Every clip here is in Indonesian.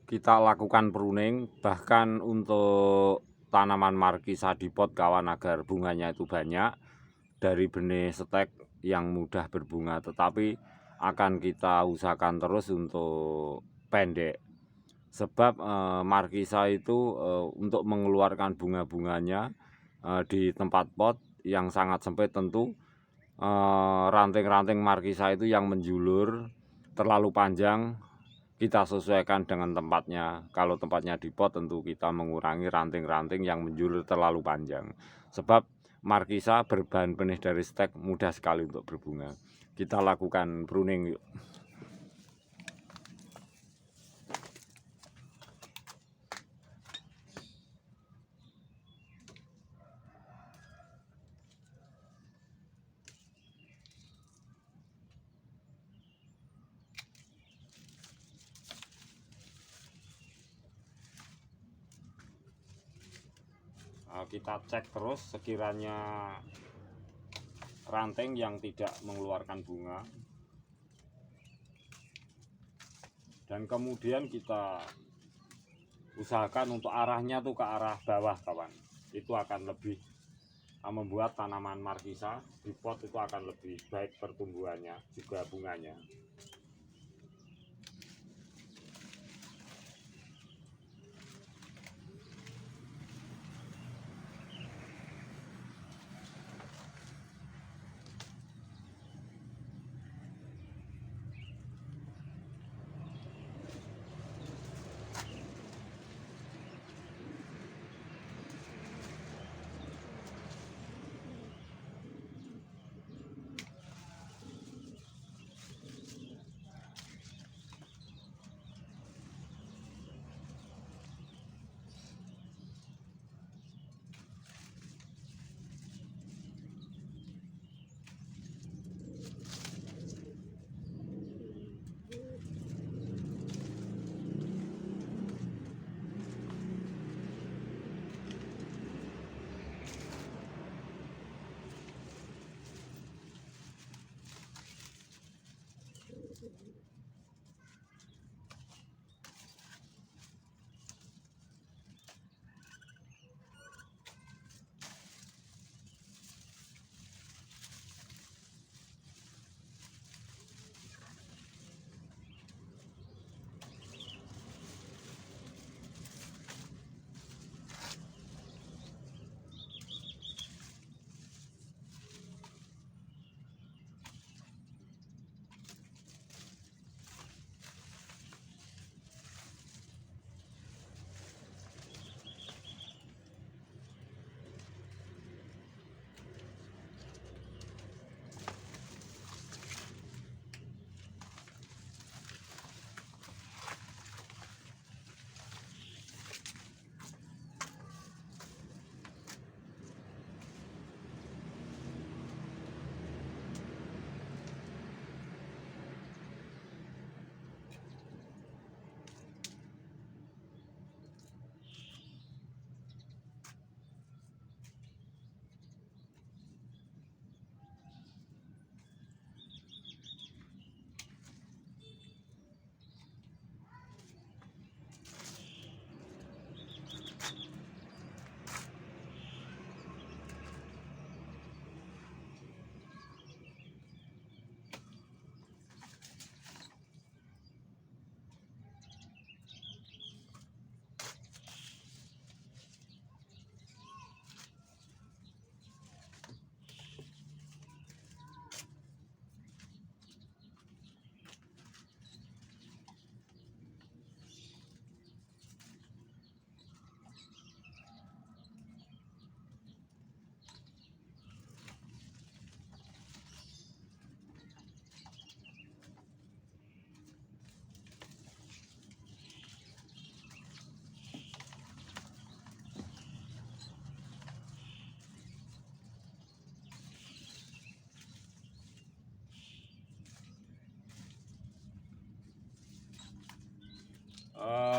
kita lakukan pruning, bahkan untuk tanaman markisa di pot kawan, agar bunganya itu banyak dari benih stek yang mudah berbunga, tetapi akan kita usahakan terus untuk pendek. Sebab markisa itu untuk mengeluarkan bunga-bunganya di tempat pot yang sangat sempit, tentu ranting-ranting markisa itu yang menjulur terlalu panjang kita sesuaikan dengan tempatnya. Kalau tempatnya di pot, tentu kita mengurangi ranting-ranting yang menjulur terlalu panjang. Sebab markisa berbahan benih dari stek mudah sekali untuk berbunga. Kita lakukan pruning yuk. Kita cek terus sekiranya ranting yang tidak mengeluarkan bunga, dan kemudian kita usahakan untuk arahnya tuh ke arah bawah kawan. Itu akan lebih membuat tanaman markisa di pot itu akan lebih baik pertumbuhannya juga bunganya.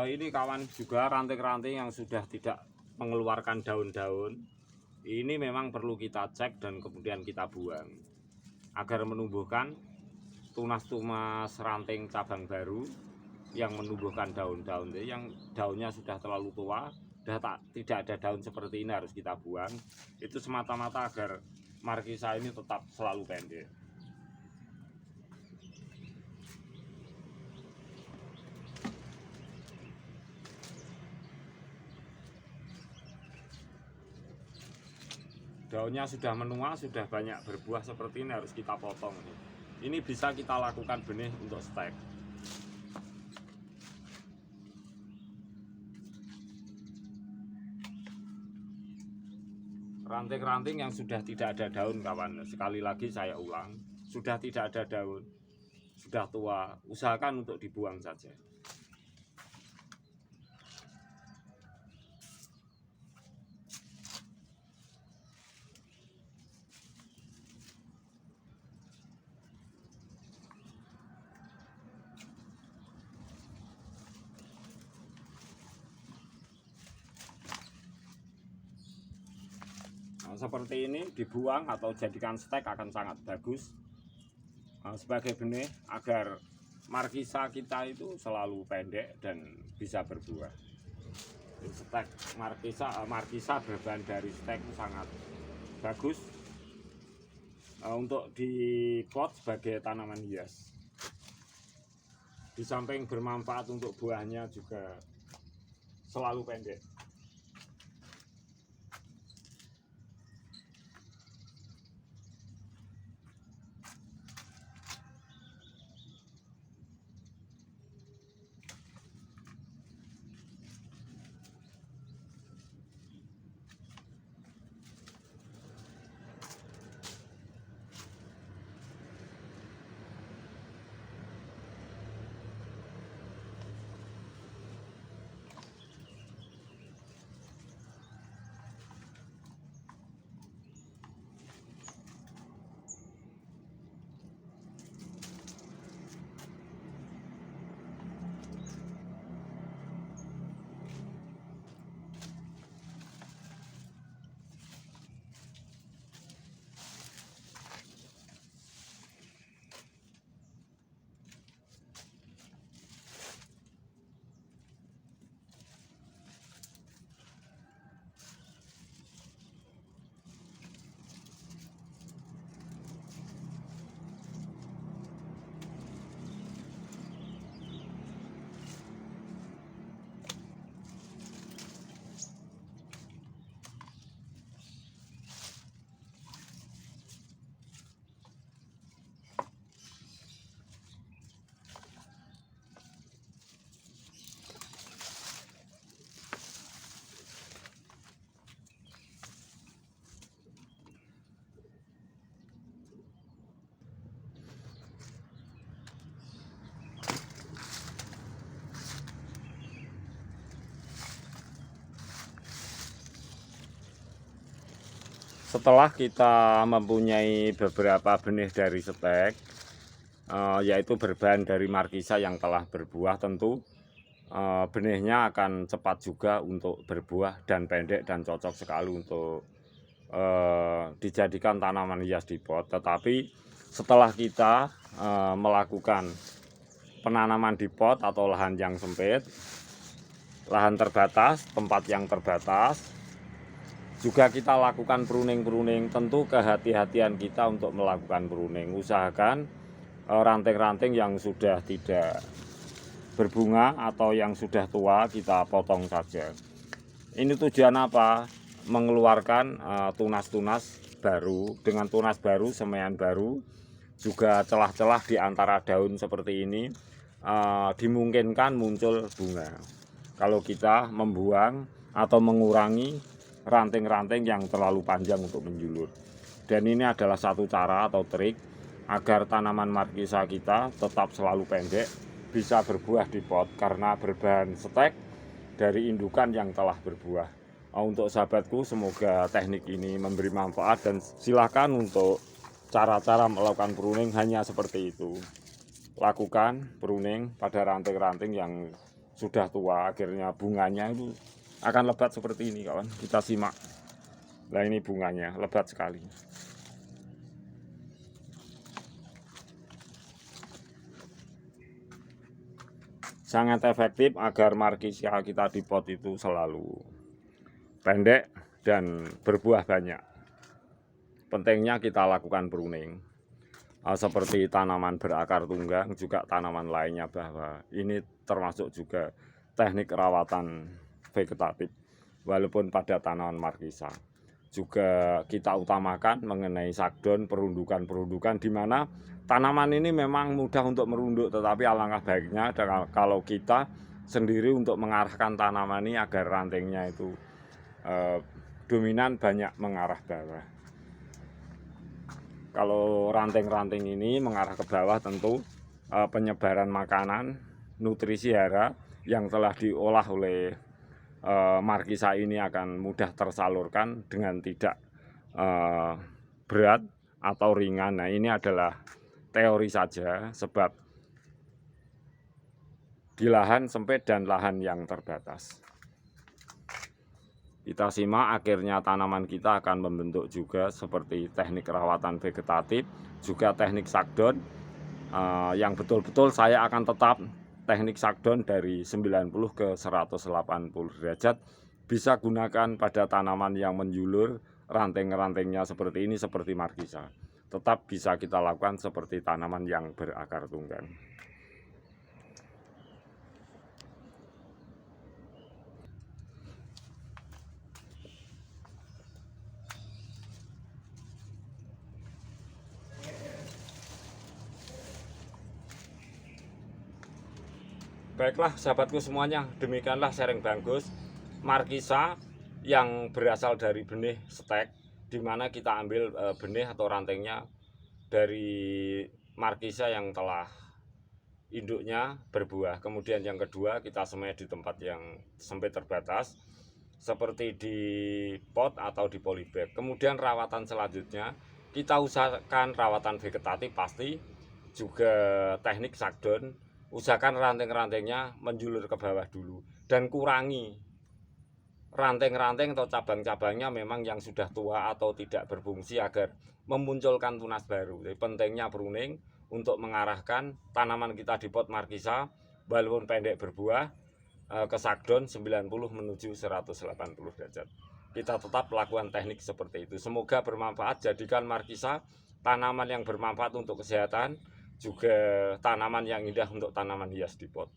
Ini kawan, juga ranting-ranting yang sudah tidak mengeluarkan daun-daun ini memang perlu kita cek dan kemudian kita buang agar menumbuhkan tunas-tunas ranting cabang baru yang menumbuhkan daun-daun. Yang daunnya sudah terlalu tua, tidak ada daun seperti ini, harus kita buang. Itu semata-mata agar markisa ini tetap selalu pendek. Daunnya sudah menua, sudah banyak berbuah seperti ini, harus kita potong. Ini bisa kita lakukan benih untuk stek. Ranting-ranting yang sudah tidak ada daun, kawan, sekali lagi saya ulang, sudah tidak ada daun, sudah tua, usahakan untuk dibuang saja. Nah, seperti ini dibuang atau jadikan stek akan sangat bagus sebagai benih agar markisa kita itu selalu pendek dan bisa berbuah. Stek markisa berbahan dari stek itu sangat bagus untuk di pot sebagai tanaman hias. Di samping bermanfaat untuk buahnya juga selalu pendek. Setelah kita mempunyai beberapa benih dari stek, yaitu berbahan dari markisa yang telah berbuah, tentu benihnya akan cepat juga untuk berbuah dan pendek dan cocok sekali untuk dijadikan tanaman hias di pot. Tetapi setelah kita melakukan penanaman di pot atau lahan yang sempit, lahan terbatas, tempat yang terbatas, juga kita lakukan pruning. Tentu kehati-hatian kita untuk melakukan pruning. Usahakan ranting-ranting yang sudah tidak berbunga atau yang sudah tua kita potong saja. Ini tujuan apa? Mengeluarkan tunas-tunas baru. Dengan tunas baru, semaian baru, juga celah-celah di antara daun seperti ini dimungkinkan muncul bunga. Kalau kita membuang atau mengurangi ranting-ranting yang terlalu panjang untuk menjulur. Dan ini adalah satu cara atau trik agar tanaman markisa kita tetap selalu pendek, bisa berbuah di pot karena berbahan stek dari indukan yang telah berbuah. Untuk sahabatku, semoga teknik ini memberi manfaat dan silakan untuk cara-cara melakukan pruning hanya seperti itu. Lakukan pruning pada ranting-ranting yang sudah tua, akhirnya bunganya itu akan lebat seperti ini, kawan. Kita simak. Nah, ini bunganya lebat sekali. sangat efektif agar markisa kita di pot itu selalu pendek dan berbuah banyak. Pentingnya kita lakukan pruning seperti tanaman berakar tunggang, juga tanaman lainnya, bahwa ini termasuk juga teknik rawatan vegetatif. Walaupun pada tanaman markisa juga kita utamakan mengenai sakdon, perundukan di mana tanaman ini memang mudah untuk merunduk, tetapi alangkah baiknya kalau kita sendiri untuk mengarahkan tanaman ini agar rantingnya itu dominan banyak mengarah bawah. Kalau ranting-ranting ini mengarah ke bawah, tentu penyebaran makanan, nutrisi hara yang telah diolah oleh markisa ini akan mudah tersalurkan dengan tidak berat atau ringan. Nah, ini adalah teori saja, sebab di lahan sempit dan lahan yang terbatas. Kita simak akhirnya tanaman kita akan membentuk juga seperti teknik rawatan vegetatif, juga teknik sakdon yang betul-betul saya akan tetap teknik sakdon dari 90 ke 180 derajat. Bisa gunakan pada tanaman yang menjulur, ranting-rantingnya seperti ini, seperti markisa. Tetap bisa kita lakukan seperti tanaman yang berakar tunggang. Baiklah sahabatku semuanya, demikianlah sharing bagus markisa yang berasal dari benih stek, dimana kita ambil benih atau rantingnya dari markisa yang telah induknya berbuah. Kemudian yang kedua, kita semai di tempat yang sempit terbatas seperti di pot atau di polybag. Kemudian rawatan selanjutnya kita usahakan rawatan vegetatif pasti, juga teknik sakdon. Usahakan ranting-rantingnya menjulur ke bawah dulu, dan kurangi ranting-ranting atau cabang-cabangnya memang yang sudah tua atau tidak berfungsi agar memunculkan tunas baru. Jadi pentingnya pruning untuk mengarahkan tanaman kita di pot markisa walaupun pendek berbuah ke sakdon 90 menuju 180 derajat. Kita tetap lakukan teknik seperti itu. Semoga bermanfaat. Jadikan markisa tanaman yang bermanfaat untuk kesehatan, juga tanaman yang indah untuk tanaman hias di pot.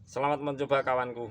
Selamat mencoba kawanku.